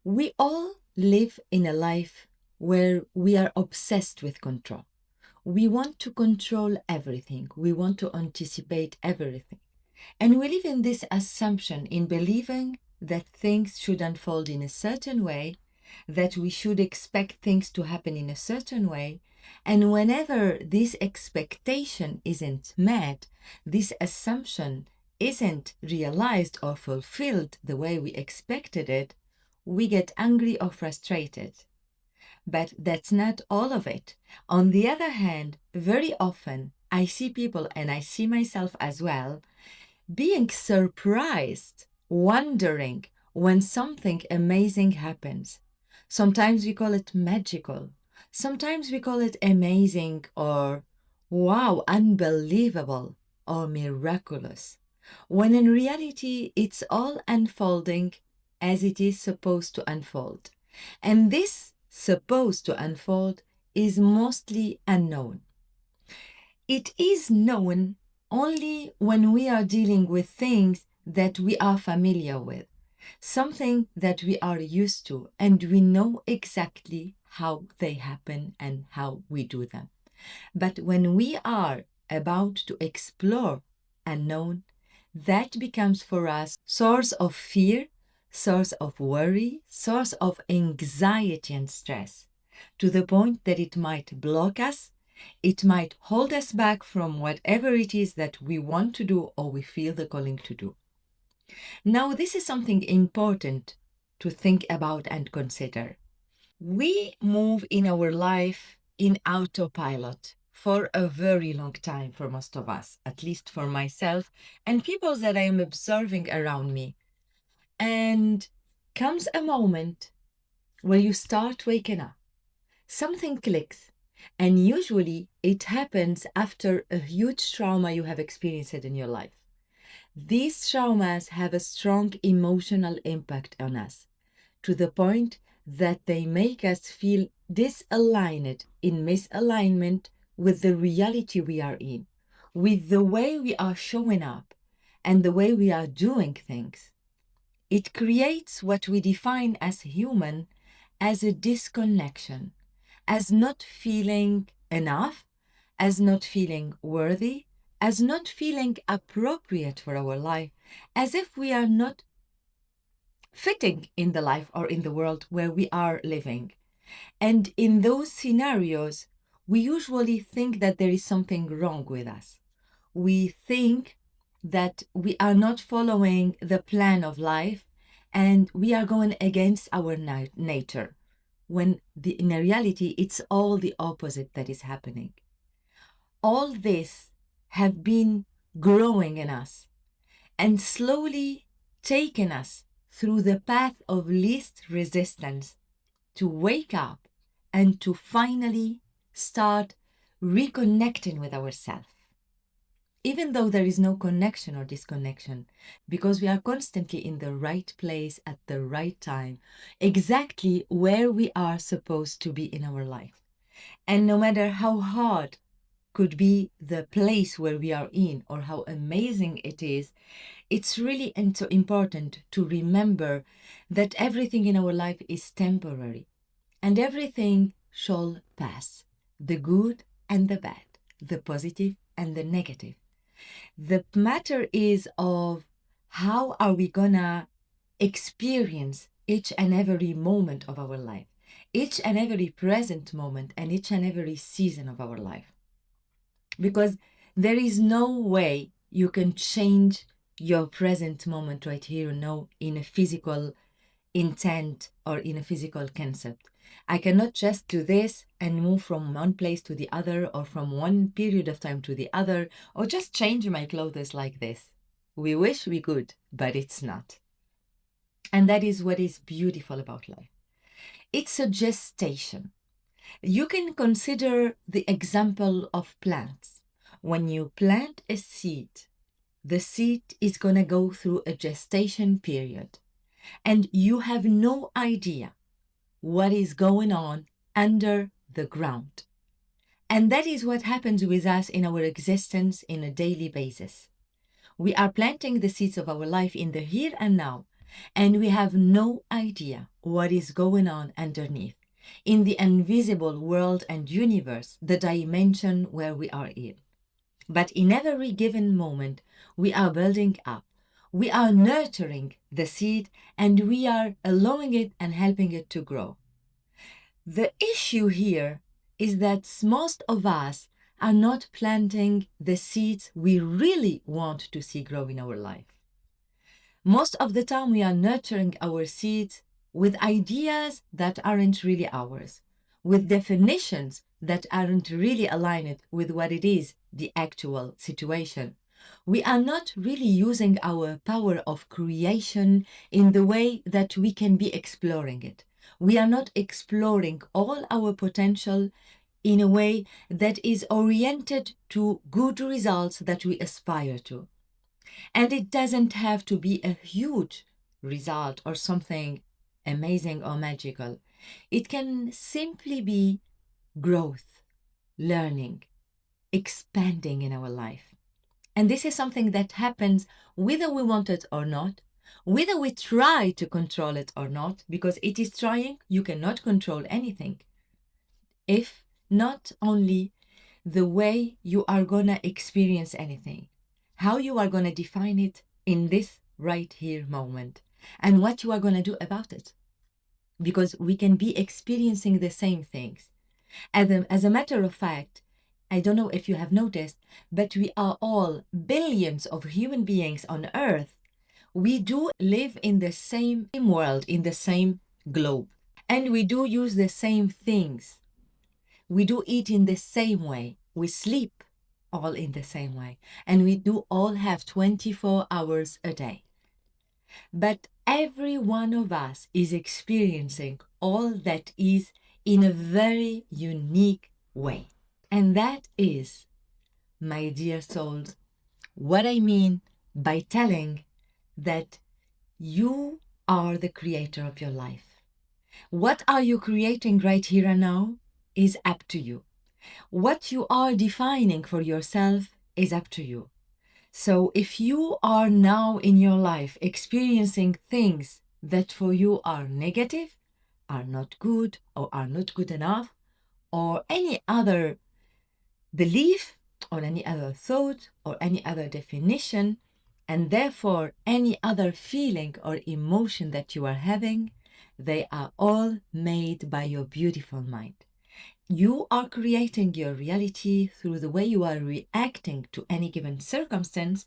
We all live in a life where we are obsessed with control. We want to control everything. We want to anticipate everything. And we live in this assumption in believing that things should unfold in a certain way, that we should expect things to happen in a certain way. And whenever this expectation isn't met, this assumption isn't realized or fulfilled the way we expected it, we get angry or frustrated. But that's not all of it. On the other hand, very often I see people, and I see myself as well, being surprised, wondering when something amazing happens. Sometimes we call it magical. Sometimes we call it amazing or wow, unbelievable or miraculous. When in reality, it's all unfolding as it is supposed to unfold. And this supposed to unfold is mostly unknown. It is known only when we are dealing with things that we are familiar with, something that we are used to, and we know exactly how they happen and how we do them. But when we are about to explore unknown, that becomes for us source of fear, source of worry, source of anxiety and stress, to the point that it might block us, it might hold us back from whatever it is that we want to do or we feel the calling to do. Now, this is something important to think about and consider. We move in our life in autopilot for a very long time for most of us, at least for myself and people that I am observing around me. And comes a moment where you start waking up. Something clicks. And usually it happens after a huge trauma you have experienced in your life. These traumas have a strong emotional impact on us, to the point that they make us feel disaligned, in misalignment with the reality we are in, with the way we are showing up and the way we are doing things. It creates what we define as human as a disconnection, as not feeling enough, as not feeling worthy, as not feeling appropriate for our life, as if we are not fitting in the life or in the world where we are living. And in those scenarios, we usually think that there is something wrong with us. We think that we are not following the plan of life and we are going against our nature, when in reality, it's all the opposite that is happening. All this have been growing in us and slowly taken us through the path of least resistance to wake up and to finally start reconnecting with ourselves. Even though there is no connection or disconnection, because we are constantly in the right place at the right time, exactly where we are supposed to be in our life. And no matter how hard could be the place where we are in or how amazing it is, it's really important to remember that everything in our life is temporary and everything shall pass, the good and the bad, the positive and the negative. The matter is of how are we gonna experience each and every moment of our life, each and every present moment and each and every season of our life. Because there is no way you can change your present moment right here and now in a physical intent or in a physical concept. I cannot just do this and move from one place to the other or from one period of time to the other or just change my clothes like this. We wish we could, but it's not. And that is what is beautiful about life. It's a gestation. You can consider the example of plants. When you plant a seed, the seed is going to go through a gestation period, and you have no idea what is going on under the ground. And that is what happens with us in our existence in a daily basis. We are planting the seeds of our life in the here and now, and we have no idea what is going on underneath in the invisible world and universe, the dimension where we are in. But in every given moment, we are building up, we are nurturing the seed, and we are allowing it and helping it to grow. The issue here is that most of us are not planting the seeds we really want to see grow in our life. Most of the time, we are nurturing our seeds with ideas that aren't really ours, with definitions that aren't really aligned with what it is, the actual situation. We are not really using our power of creation in the way that we can be exploring it. We are not exploring all our potential in a way that is oriented to good results that we aspire to. And it doesn't have to be a huge result or something amazing or magical. It can simply be growth, learning, expanding in our life. And this is something that happens whether we want it or not, whether we try to control it or not, because it is trying, you cannot control anything. If not only the way you are going to experience anything, how you are going to define it in this right here moment, and what you are going to do about it. Because we can be experiencing the same things. As a matter of fact, I don't know if you have noticed, but we are all billions of human beings on Earth. We do live in the same world, in the same globe, and we do use the same things. We do eat in the same way. We sleep all in the same way. And we do all have 24 hours a day. But every one of us is experiencing all that is in a very unique way. And that is, my dear souls, what I mean by telling that you are the creator of your life. What are you creating right here and now is up to you. What you are defining for yourself is up to you. So if you are now in your life experiencing things that for you are negative, are not good, or are not good enough, or any other belief, or any other thought, or any other definition, and therefore any other feeling or emotion that you are having, they are all made by your beautiful mind. You are creating your reality through the way you are reacting to any given circumstance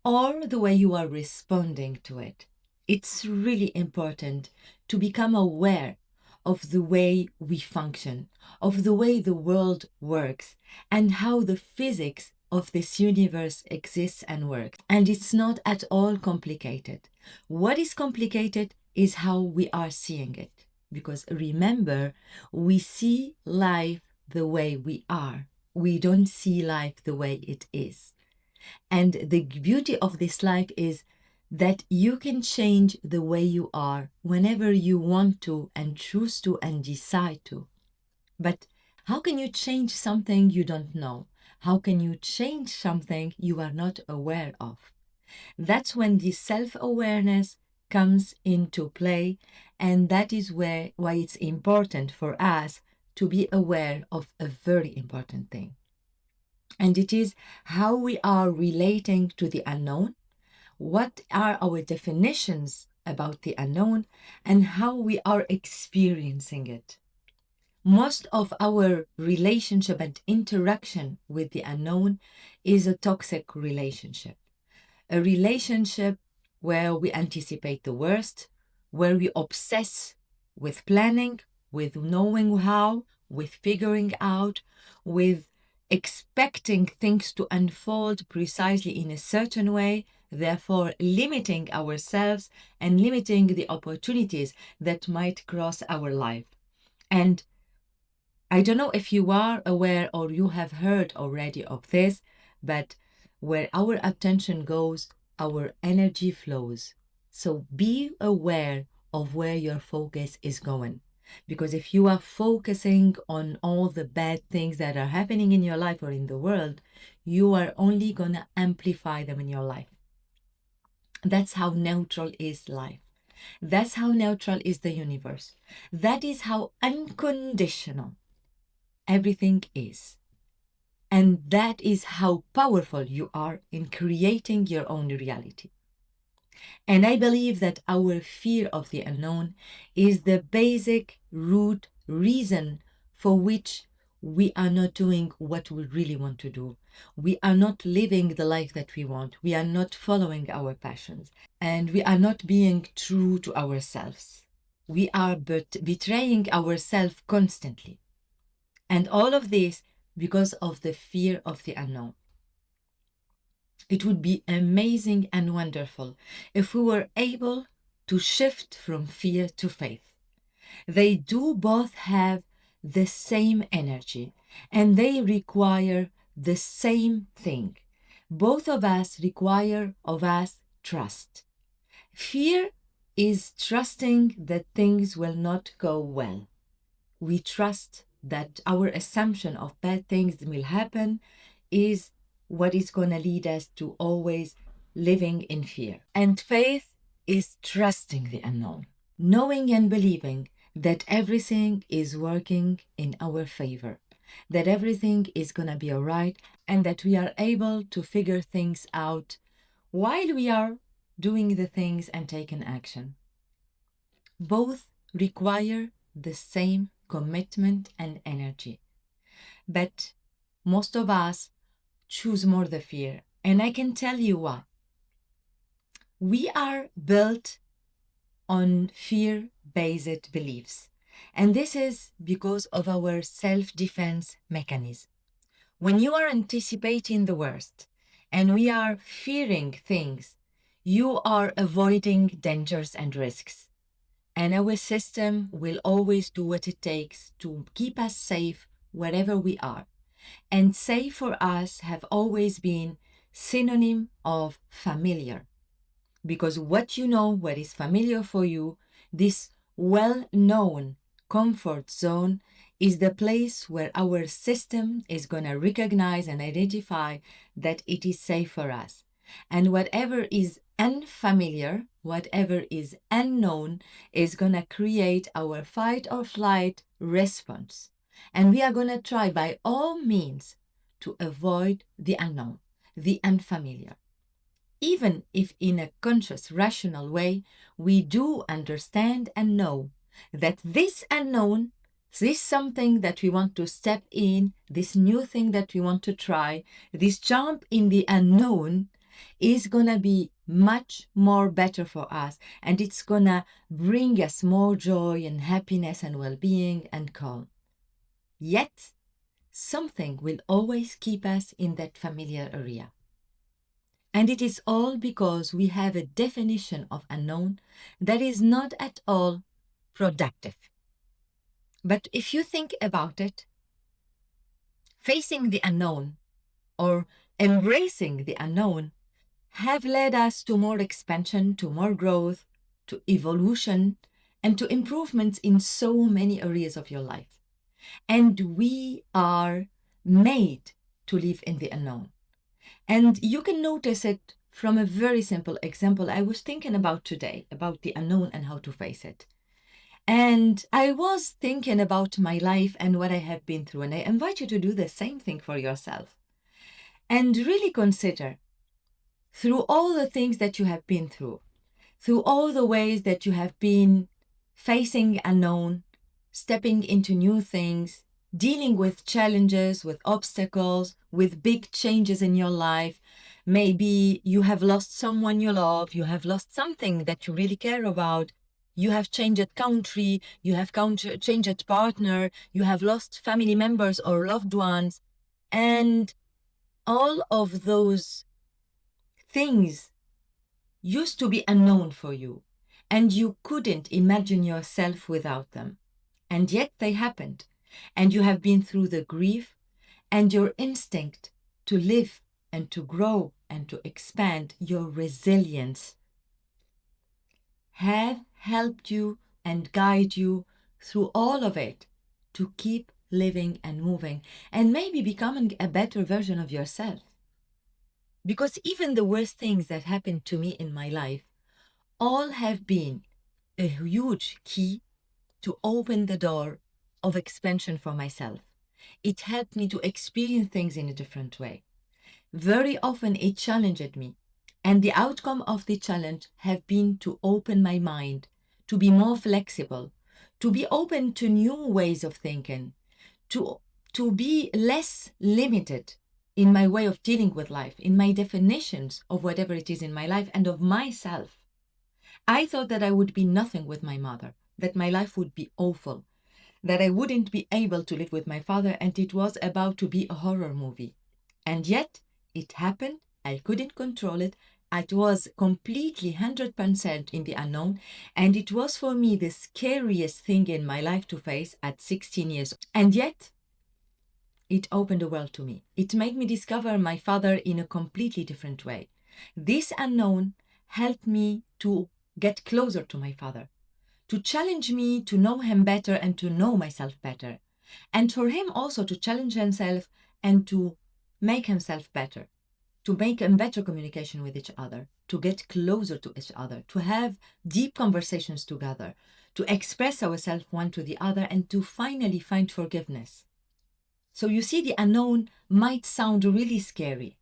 or the way you are responding to it. It's really important to become aware of the way we function, of the way the world works, and how the physics of this universe exists and works. And it's not at all complicated. What is complicated is how we are seeing it. Because remember, we see life the way we are. We don't see life the way it is. And the beauty of this life is that you can change the way you are whenever you want to and choose to and decide to. But how can you change something you don't know? How can you change something you are not aware of? That's when the self-awareness comes into play, and that is why it's important for us to be aware of a very important thing. And it is how we are relating to the unknown, what are our definitions about the unknown, and how we are experiencing it. Most of our relationship and interaction with the unknown is a toxic relationship. A relationship where we anticipate the worst, where we obsess with planning, with knowing how, with figuring out, with expecting things to unfold precisely in a certain way, therefore limiting ourselves and limiting the opportunities that might cross our life. And I don't know if you are aware or you have heard already of this, but where our attention goes, our energy flows. So be aware of where your focus is going. Because if you are focusing on all the bad things that are happening in your life or in the world, you are only going to amplify them in your life. That's how neutral is life. That's how neutral is the universe. That is how unconditional everything is. And that is how powerful you are in creating your own reality. And I believe that our fear of the unknown is the basic root reason for which we are not doing what we really want to do. We are not living the life that we want. We are not following our passions. And we are not being true to ourselves. We are betraying ourselves constantly. And all of this because of the fear of the unknown. It would be amazing and wonderful if we were able to shift from fear to faith. They do both have the same energy and they require the same thing. Both of us require of us trust. Fear is trusting that things will not go well. We trust that our assumption of bad things will happen is what is going to lead us to always living in fear. And faith is trusting the unknown, knowing and believing that everything is working in our favor, that everything is going to be all right, and that we are able to figure things out while we are doing the things and taking action. Both require the same commitment and energy. But most of us choose more the fear. And I can tell you why. We are built on fear-based beliefs. And this is because of our self-defense mechanism. When you are anticipating the worst and we are fearing things, you are avoiding dangers and risks. And our system will always do what it takes to keep us safe wherever we are. And safe for us have always been synonym of familiar. Because what you know, what is familiar for you, this well-known comfort zone is the place where our system is going to recognize and identify that it is safe for us. And whatever is unfamiliar, whatever is unknown, is going to create our fight or flight response. And we are going to try by all means to avoid the unknown, the unfamiliar. Even if in a conscious, rational way, we do understand and know that this unknown, this something that we want to step in, this new thing that we want to try, this jump in the unknown is going to be much more better for us. And it's going to bring us more joy and happiness and well-being and calm. Yet, something will always keep us in that familiar area. And it is all because we have a definition of unknown that is not at all productive. But if you think about it, facing the unknown or embracing the unknown have led us to more expansion, to more growth, to evolution, and to improvements in so many areas of your life. And we are made to live in the unknown. And you can notice it from a very simple example I was thinking about today, about the unknown and how to face it. And I was thinking about my life and what I have been through. And I invite you to do the same thing for yourself. And really consider, through all the things that you have been through all the ways that you have been facing unknown, stepping into new things, dealing with challenges, with obstacles, with big changes in your life. Maybe you have lost someone you love, you have lost something that you really care about, you have changed country, you have changed partner, you have lost family members or loved ones. And all of those things used to be unknown for you, and you couldn't imagine yourself without them. And yet they happened, and you have been through the grief, and your instinct to live and to grow and to expand, your resilience, have helped you and guide you through all of it to keep living and moving and maybe becoming a better version of yourself. Because even the worst things that happened to me in my life all have been a huge key to open the door of expansion for myself. It helped me to experience things in a different way. Very often it challenged me. And the outcome of the challenge have been to open my mind, to be more flexible, to be open to new ways of thinking, to, to be less limited in my way of dealing with life, in my definitions of whatever it is in my life and of myself. I thought that I would be nothing with my mother, that my life would be awful, that I wouldn't be able to live with my father, and it was about to be a horror movie. And yet, it happened. I couldn't control it. It was completely 100% in the unknown. And it was for me the scariest thing in my life to face at 16 years. And yet, it opened the world to me. It made me discover my father in a completely different way. This unknown helped me to get closer to my father, to challenge me to know him better and to know myself better. And for him also to challenge himself and to make himself better, to make a better communication with each other, to get closer to each other, to have deep conversations together, to express ourselves one to the other, and to finally find forgiveness. So you see, the unknown might sound really scary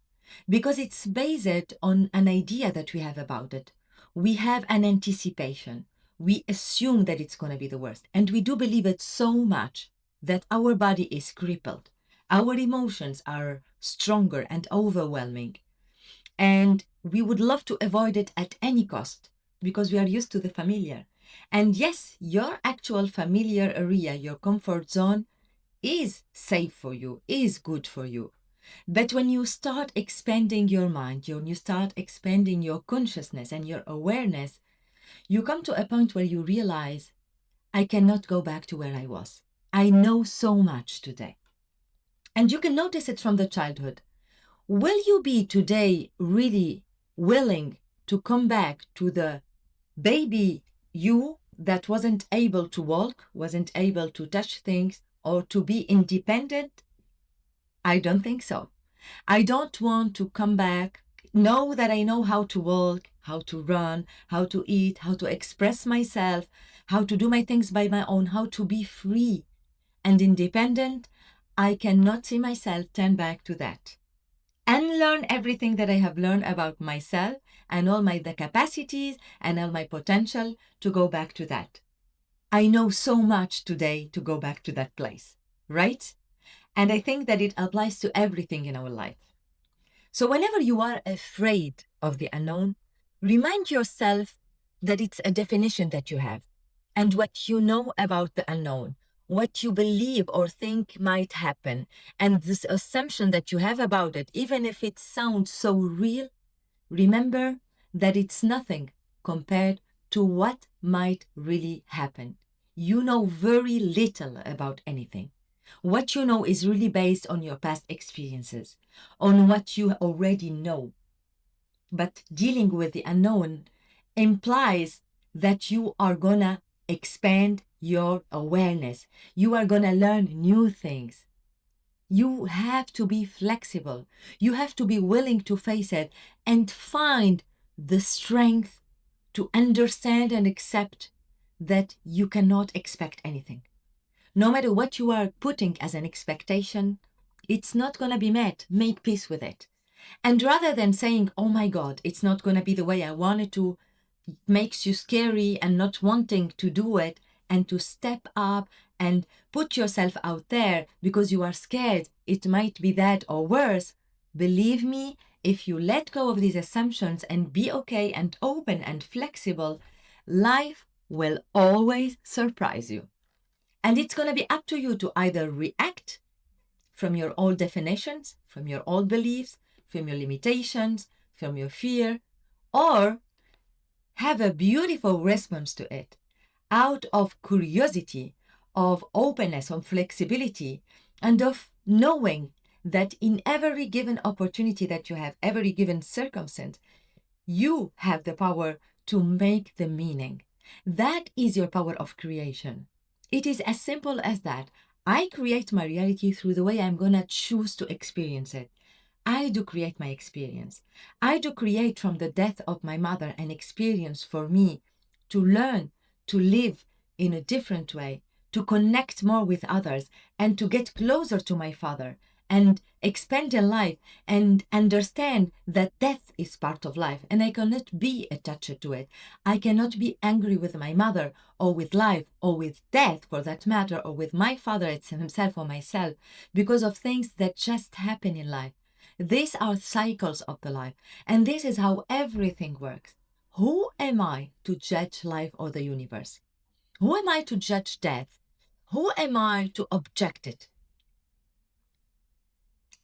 because it's based on an idea that we have about it. We have an anticipation. We assume that it's going to be the worst. And we do believe it so much that our body is crippled. Our emotions are stronger and overwhelming. And we would love to avoid it at any cost because we are used to the familiar. And yes, your actual familiar area, your comfort zone, is safe for you, is good for you. But when you start expanding your mind, when you start expanding your consciousness and your awareness, you come to a point where you realize, I cannot go back to where I was. I know so much today. And you can notice it from the childhood. Will you be today really willing to come back to the baby you that wasn't able to walk, wasn't able to touch things, or to be independent? I don't think so. I don't want to come back, know that I know how to walk, how to run, how to eat, how to express myself, how to do my things by my own, how to be free and independent. I cannot see myself turn back to that. Unlearn everything that I have learned about myself and all the capacities and all my potential to go back to that. I know so much today to go back to that place, right? And I think that it applies to everything in our life. So whenever you are afraid of the unknown, remind yourself that it's a definition that you have and what you know about the unknown, what you believe or think might happen, and this assumption that you have about it, even if it sounds so real, remember that it's nothing compared to what might really happen. You know very little about anything. What you know is really based on your past experiences, on what you already know. But dealing with the unknown implies that you are gonna expand your awareness. You are gonna learn new things. You have to be flexible. You have to be willing to face it and find the strength to understand and accept that you cannot expect anything. No matter what you are putting as an expectation, it's not going to be met. Make peace with it. And rather than saying, oh my God, it's not going to be the way I wanted to, it makes you scary and not wanting to do it, and to step up and put yourself out there because you are scared it might be that or worse. Believe me, if you let go of these assumptions and be okay and open and flexible, life will always surprise you. And it's going to be up to you to either react from your old definitions, from your old beliefs, from your limitations, from your fear, or have a beautiful response to it out of curiosity, of openness, of flexibility, and of knowing that in every given opportunity that you have, every given circumstance, you have the power to make the meaning. That is your power of creation. It is as simple as that. I create my reality through the way I'm going to choose to experience it. I do create my experience. I do create from the death of my mother an experience for me to learn to live in a different way, to connect more with others, and to get closer to my father and expand in life and understand that death is part of life and I cannot be attached to it. I cannot be angry with my mother or with life or with death for that matter or with my father himself or myself because of things that just happen in life. These are cycles of the life, and this is how everything works. Who am I to judge life or the universe? Who am I to judge death? Who am I to object it?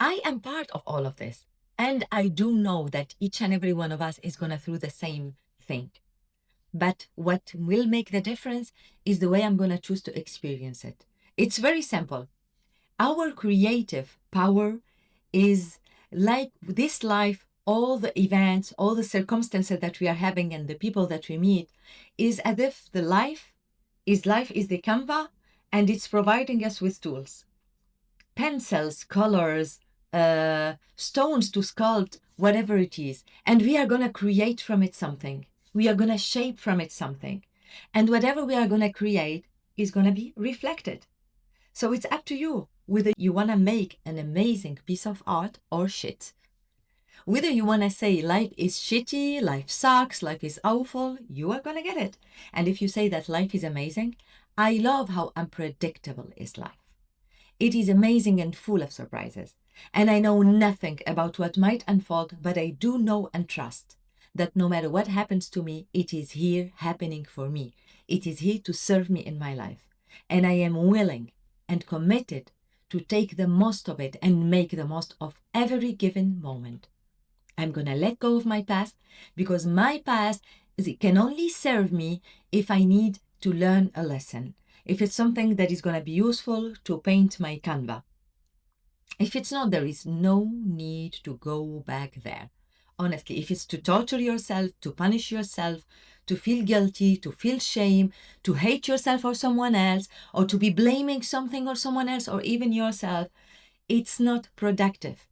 I am part of all of this, and I do know that each and every one of us is going through the same thing. But what will make the difference is the way I'm going to choose to experience it. It's very simple. Our creative power is like this life, all the events, all the circumstances that we are having and the people that we meet is as if the life is the canvas and it's providing us with tools, pencils, colors, stones to sculpt, whatever it is. And we are going to create from it something. We are going to shape from it something. And whatever we are going to create is going to be reflected. So it's up to you whether you want to make an amazing piece of art or shit. Whether you want to say life is shitty, life sucks, life is awful, you are going to get it. And if you say that life is amazing, I love how unpredictable is life. It is amazing and full of surprises. And I know nothing about what might unfold, but I do know and trust that no matter what happens to me, it is here happening for me. It is here to serve me in my life. And I am willing and committed to take the most of it and make the most of every given moment. I'm going to let go of my past because my past can only serve me if I need to learn a lesson. If it's something that is going to be useful to paint my canvas. If it's not, there is no need to go back there. Honestly, if it's to torture yourself, to punish yourself, to feel guilty, to feel shame, to hate yourself or someone else, or to be blaming something or someone else, or even yourself, it's not productive.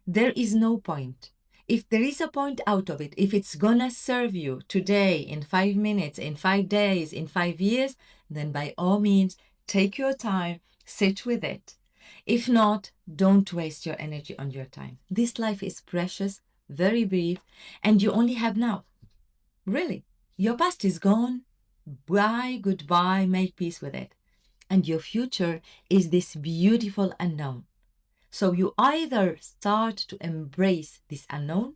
There is no point. If there is a point out of it, if it's gonna serve you today, in 5 minutes, in 5 days, in 5 years, then by all means, take your time, sit with it. If not, don't waste your energy on your time. This life is precious, very brief, and you only have now. Really. Your past is gone. Bye, goodbye, make peace with it. And your future is this beautiful unknown. So you either start to embrace this unknown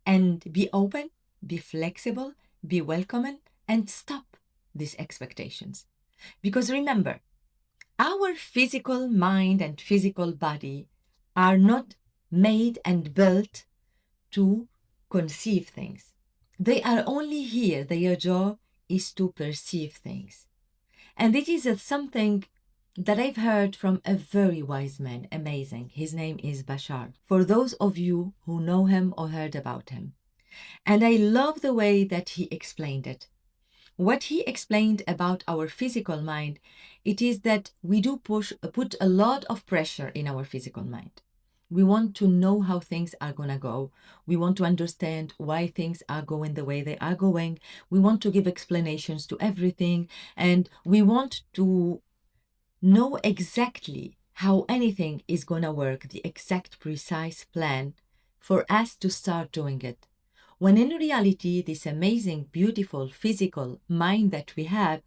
and be open, be flexible, be welcoming, and stop these expectations. Because remember, our physical mind and physical body are not made and built to conceive things. They are only here. Their job is to perceive things. And it is something that I've heard from a very wise man, amazing. His name is Bashar, for those of you who know him or heard about him. And I love the way that he explained it. What he explained about our physical mind, it is that we do put a lot of pressure in our physical mind. We want to know how things are going to go. We want to understand why things are going the way they are going. We want to give explanations to everything. And we want to know exactly how anything is going to work, the exact precise plan for us to start doing it. When in reality, this amazing, beautiful, physical mind that we have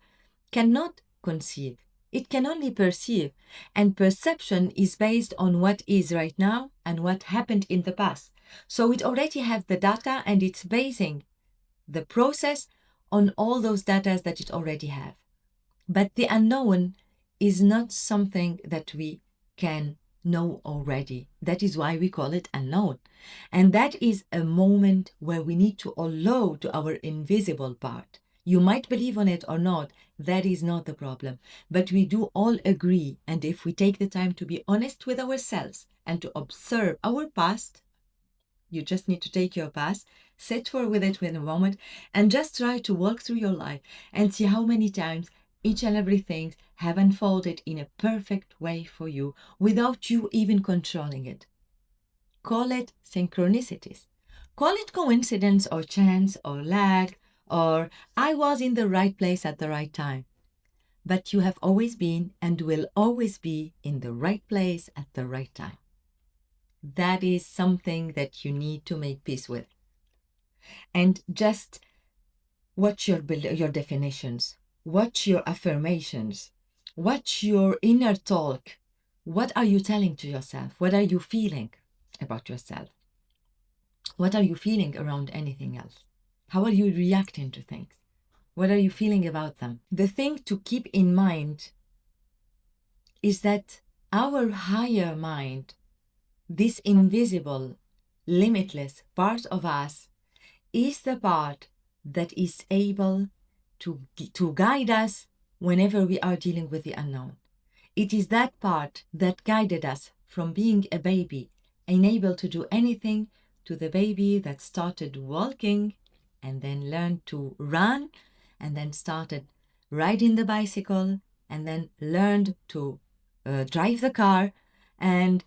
cannot conceive. It can only perceive. And perception is based on what is right now and what happened in the past. So it already has the data and it's basing the process on all those data that it already have. But the unknown is not something that we can know already. That is why we call it unknown. And that is a moment where we need to allow to our invisible part. You might believe on it or not, that is not the problem. But we do all agree, and if we take the time to be honest with ourselves and to observe our past, you just need to take your past, sit with it in a moment, and just try to walk through your life and see how many times each and everything have unfolded in a perfect way for you without you even controlling it. call it synchronicities. Call it coincidence or chance or lag or I was in the right place at the right time. But you have always been and will always be in the right place at the right time. That is something that you need to make peace with. And just watch your definitions, watch your affirmations, watch your inner talk. What are you telling to yourself? What are you feeling about yourself? What are you feeling around anything else? How are you reacting to things? What are you feeling about them? The thing to keep in mind is that our higher mind, this invisible, limitless part of us, is the part that is able to guide us whenever we are dealing with the unknown. It is that part that guided us from being a baby, unable to do anything, to the baby that started walking and then learned to run and then started riding the bicycle and then learned to drive the car. And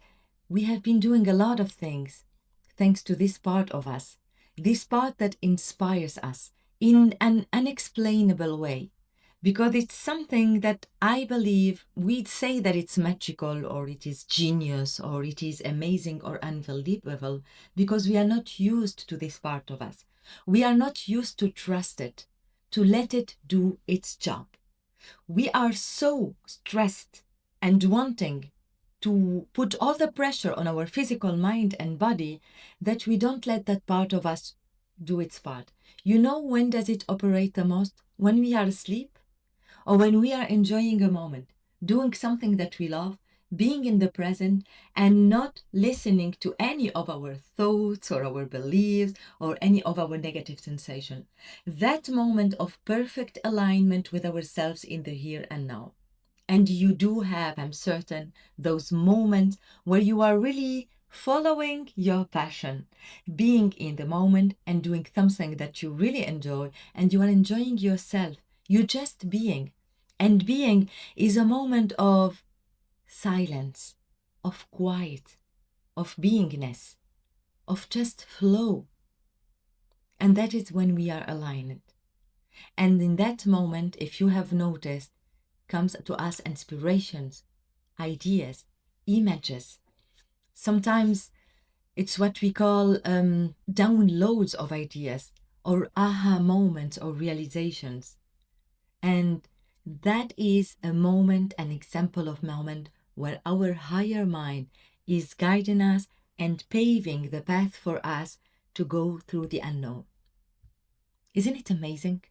we have been doing a lot of things thanks to this part of us, this part that inspires us in an unexplainable way. Because it's something that I believe we'd say that it's magical or it is genius or it is amazing or unbelievable because we are not used to this part of us. We are not used to trust it, to let it do its job. We are so stressed and wanting to put all the pressure on our physical mind and body that we don't let that part of us do its part. You know when does it operate the most? When we are asleep or when we are enjoying a moment, doing something that we love, being in the present and not listening to any of our thoughts or our beliefs or any of our negative sensation. That moment of perfect alignment with ourselves in the here and now. And you do have, I'm certain, those moments where you are really following your passion, being in the moment and doing something that you really enjoy, and you are enjoying yourself. You're just being. And being is a moment of silence, of quiet, of beingness, of just flow. And that is when we are aligned. And in that moment, if you have noticed, comes to us inspirations, ideas, images. Sometimes it's what we call downloads of ideas or aha moments or realizations. And that is a moment, an example of moment where our higher mind is guiding us and paving the path for us to go through the unknown. Isn't it amazing?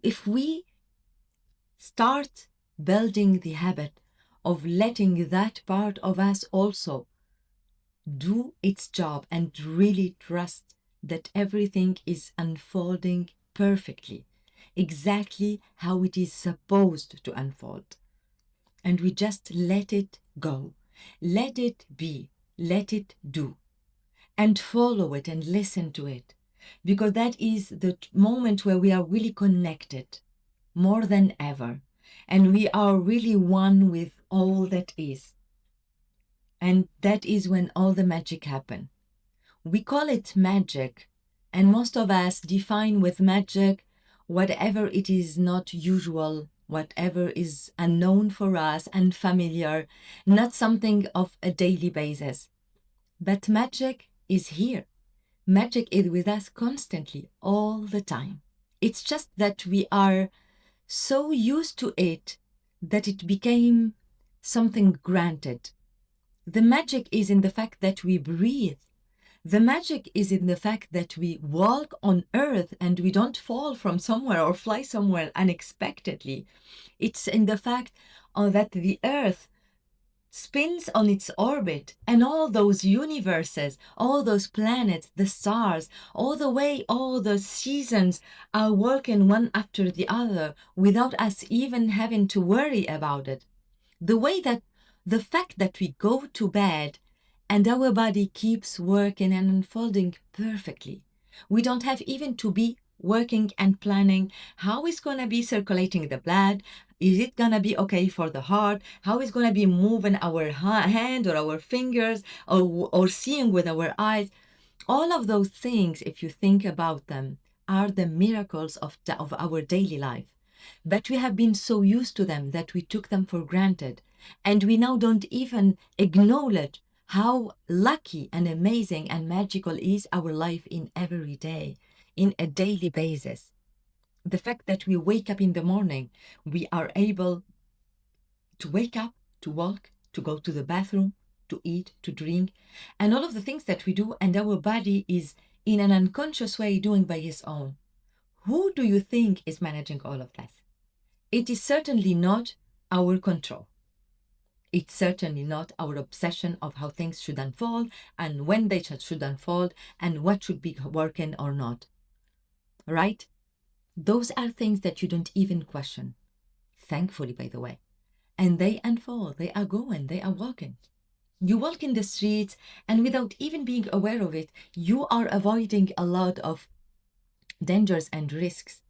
If we start building the habit of letting that part of us also do its job and really trust that everything is unfolding perfectly, exactly how it is supposed to unfold. And we just let it go, let it be, let it do, and follow it and listen to it, because that is the moment where we are really connected more than ever, and we are really one with all that is. And that is when all the magic happen. We call it magic, and most of us define with magic whatever it is not usual, whatever is unknown for us, unfamiliar, not something of a daily basis. But magic is here. Magic is with us constantly, all the time. It's just that we are so used to it that it became something granted. The magic is in the fact that we breathe. The magic is in the fact that we walk on earth and we don't fall from somewhere or fly somewhere unexpectedly. It's in the fact that the earth spins on its orbit and all those universes, all those planets, the stars, all the way all the seasons are working one after the other without us even having to worry about it. The fact that we go to bed and our body keeps working and unfolding perfectly. We don't have even to be working and planning how it's going to be circulating the blood. Is it going to be okay for the heart? How is going to be moving our hand or our fingers, or seeing with our eyes? All of those things, if you think about them, are the miracles of our daily life. But we have been so used to them that we took them for granted. And we now don't even acknowledge how lucky and amazing and magical is our life in every day, in a daily basis. The fact that we wake up in the morning, we are able to wake up, to walk, to go to the bathroom, to eat, to drink, and all of the things that we do, and our body is in an unconscious way doing by its own. Who do you think is managing all of that? It is certainly not our control. It's certainly not our obsession of how things should unfold and when they should unfold and what should be working or not. Right? Those are things that you don't even question. Thankfully, by the way. And they unfold, they are going, they are walking. You walk in the streets, and without even being aware of it, you are avoiding a lot of dangers and risks.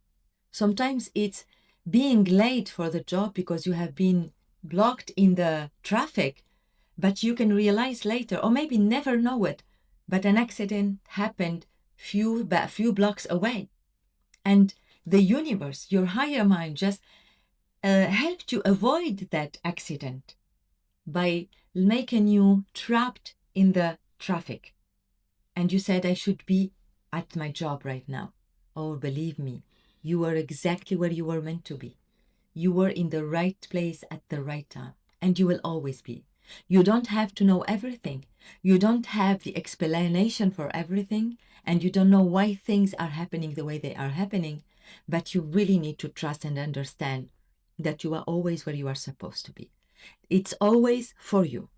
Sometimes it's being late for the job because you have been blocked in the traffic, but you can realize later, or maybe never know it, but an accident happened few blocks away. And the universe, your higher mind, just helped you avoid that accident by making you trapped in the traffic. And you said, I should be at my job right now. Oh, believe me, you were exactly where you were meant to be. You were in the right place at the right time, and you will always be. You don't have to know everything. You don't have the explanation for everything, and you don't know why things are happening the way they are happening, but you really need to trust and understand that you are always where you are supposed to be. It's always for you.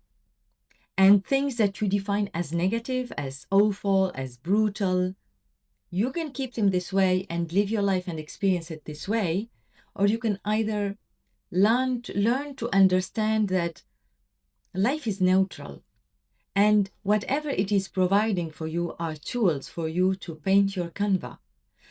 And things that you define as negative, as awful, as brutal, you can keep them this way and live your life and experience it this way, or you can either learn to understand that life is neutral, and whatever it is providing for you are tools for you to paint your canvas.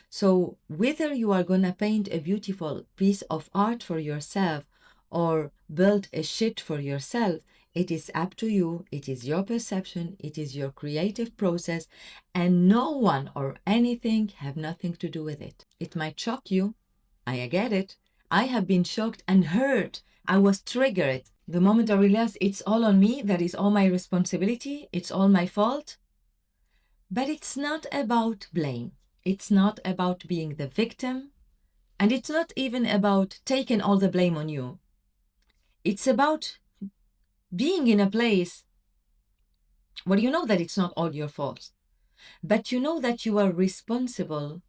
So whether you are going to paint a beautiful piece of art for yourself or build a shit for yourself, it is up to you. It is your perception. It is your creative process, and no one or anything have nothing to do with it. It might shock you. I get it. I have been shocked and hurt. I was triggered. The moment I realized it's all on me, that is all my responsibility, it's all my fault. But it's not about blame. It's not about being the victim. And it's not even about taking all the blame on you. It's about being in a place where you know that it's not all your fault, but you know that you are responsible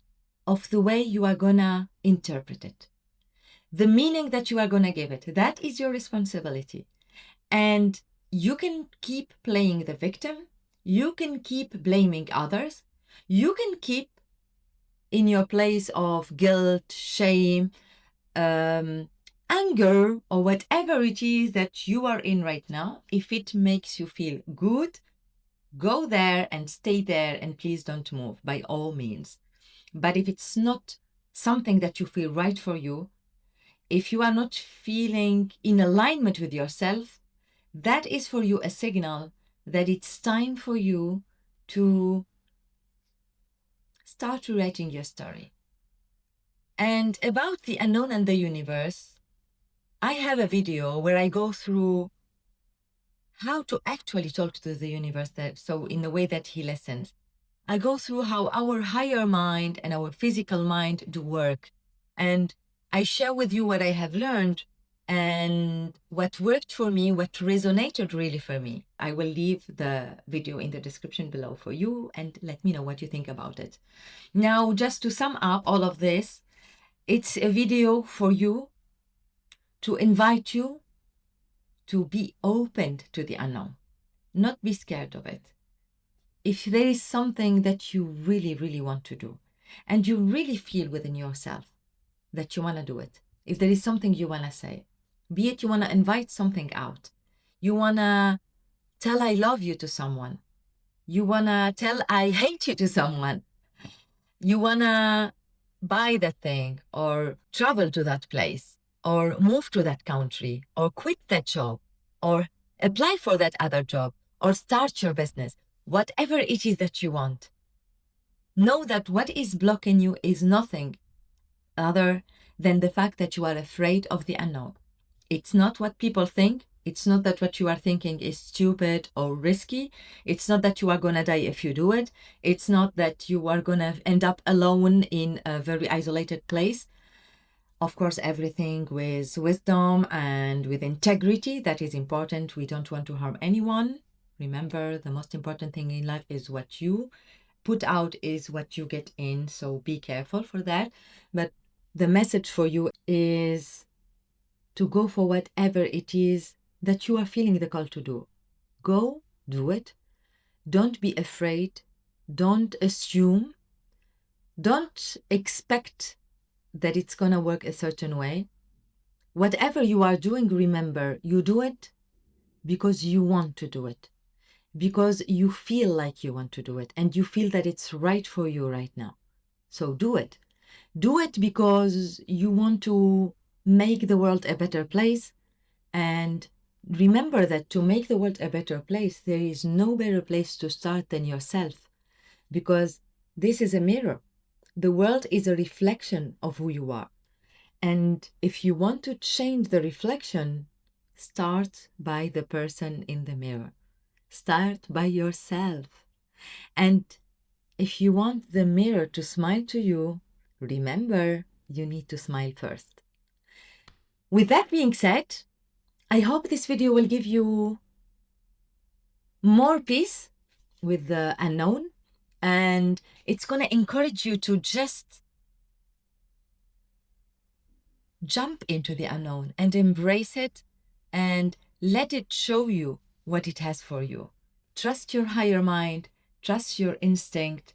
of the way you are gonna interpret it. The meaning that you are gonna give it, that is your responsibility. And you can keep playing the victim. You can keep blaming others. You can keep in your place of guilt, shame, anger, or whatever it is that you are in right now. If it makes you feel good, go there and stay there, and please don't move by all means. But if it's not something that you feel right for you, if you are not feeling in alignment with yourself, that is for you a signal that it's time for you to start rewriting your story. And about the unknown and the universe, I have a video where I go through how to actually talk to the universe, so in the way that he listens. I go through how our higher mind and our physical mind do work. And I share with you what I have learned and what worked for me, what resonated really for me. I will leave the video in the description below for you, and let me know what you think about it. Now, just to sum up all of this, it's a video for you to invite you to be open to the unknown, not be scared of it. If there is something that you really, really want to do, and you really feel within yourself that you want to do it, if there is something you want to say, be it you want to invite something out, you want to tell I love you to someone, you want to tell I hate you to someone, you want to buy that thing or travel to that place or move to that country or quit that job or apply for that other job or start your business, whatever it is that you want. Know that what is blocking you is nothing other than the fact that you are afraid of the unknown. It's not what people think. It's not that what you are thinking is stupid or risky. It's not that you are going to die if you do it. It's not that you are going to end up alone in a very isolated place. Of course, everything with wisdom and with integrity, that is important. We don't want to harm anyone. Remember, the most important thing in life is what you put out is what you get in. So be careful for that. But the message for you is to go for whatever it is that you are feeling the call to do. Go, do it. Don't be afraid. Don't assume. Don't expect that it's going to work a certain way. Whatever you are doing, remember, you do it because you want to do it, because you feel like you want to do it, and you feel that it's right for you right now. So do it. Do it because you want to make the world a better place. And remember that to make the world a better place, there is no better place to start than yourself, because this is a mirror. The world is a reflection of who you are. And if you want to change the reflection, start by the person in the mirror. Start by yourself. And if you want the mirror to smile to you, remember, you need to smile first. With that being said, I hope this video will give you more peace with the unknown, and it's going to encourage you to just jump into the unknown and embrace it and let it show you what it has for you. Trust your higher mind, trust your instinct,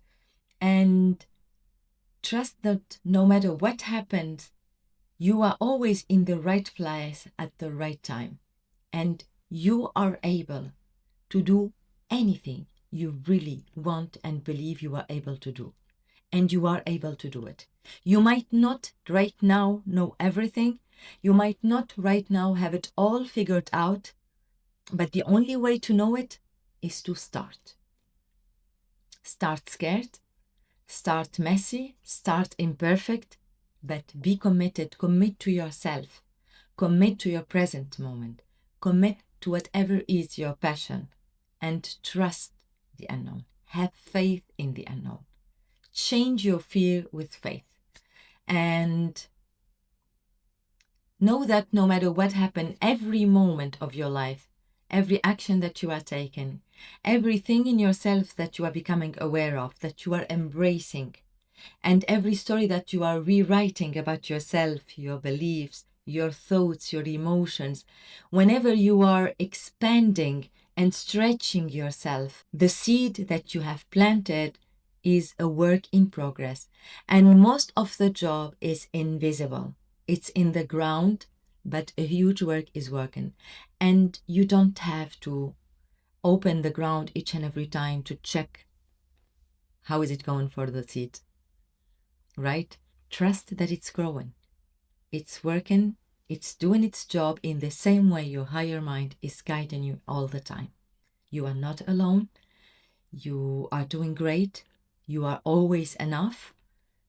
and trust that no matter what happens, you are always in the right place at the right time. And you are able to do anything you really want and believe you are able to do. And you are able to do it. You might not right now know everything. You might not right now have it all figured out. But the only way to know it is to start. Start scared. Start messy. Start imperfect. But be committed. Commit to yourself. Commit to your present moment. Commit to whatever is your passion. And trust the unknown. Have faith in the unknown. Change your fear with faith. And know that no matter what happens, every moment of your life, every action that you are taking, everything in yourself that you are becoming aware of, that you are embracing, and every story that you are rewriting about yourself, your beliefs, your thoughts, your emotions, whenever you are expanding and stretching yourself, the seed that you have planted is a work in progress. And most of the job is invisible. It's in the ground, but a huge work is working. And you don't have to open the ground each and every time to check how is it going for the seed, right? Trust that it's growing. It's working. It's doing its job in the same way your higher mind is guiding you all the time. You are not alone. You are doing great. You are always enough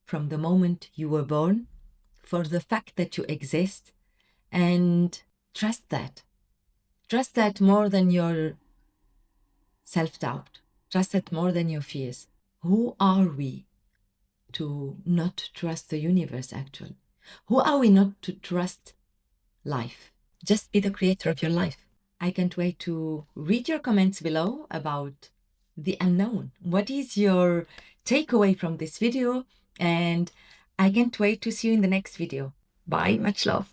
from the moment you were born, for the fact that you exist. And trust that. Trust that more than your self-doubt. Trust that more than your fears. Who are we to not trust the universe, actually? Who are we not to trust life? Just be the creator of your life. I can't wait to read your comments below about the unknown. What is your takeaway from this video? And I can't wait to see you in the next video. Bye, much love.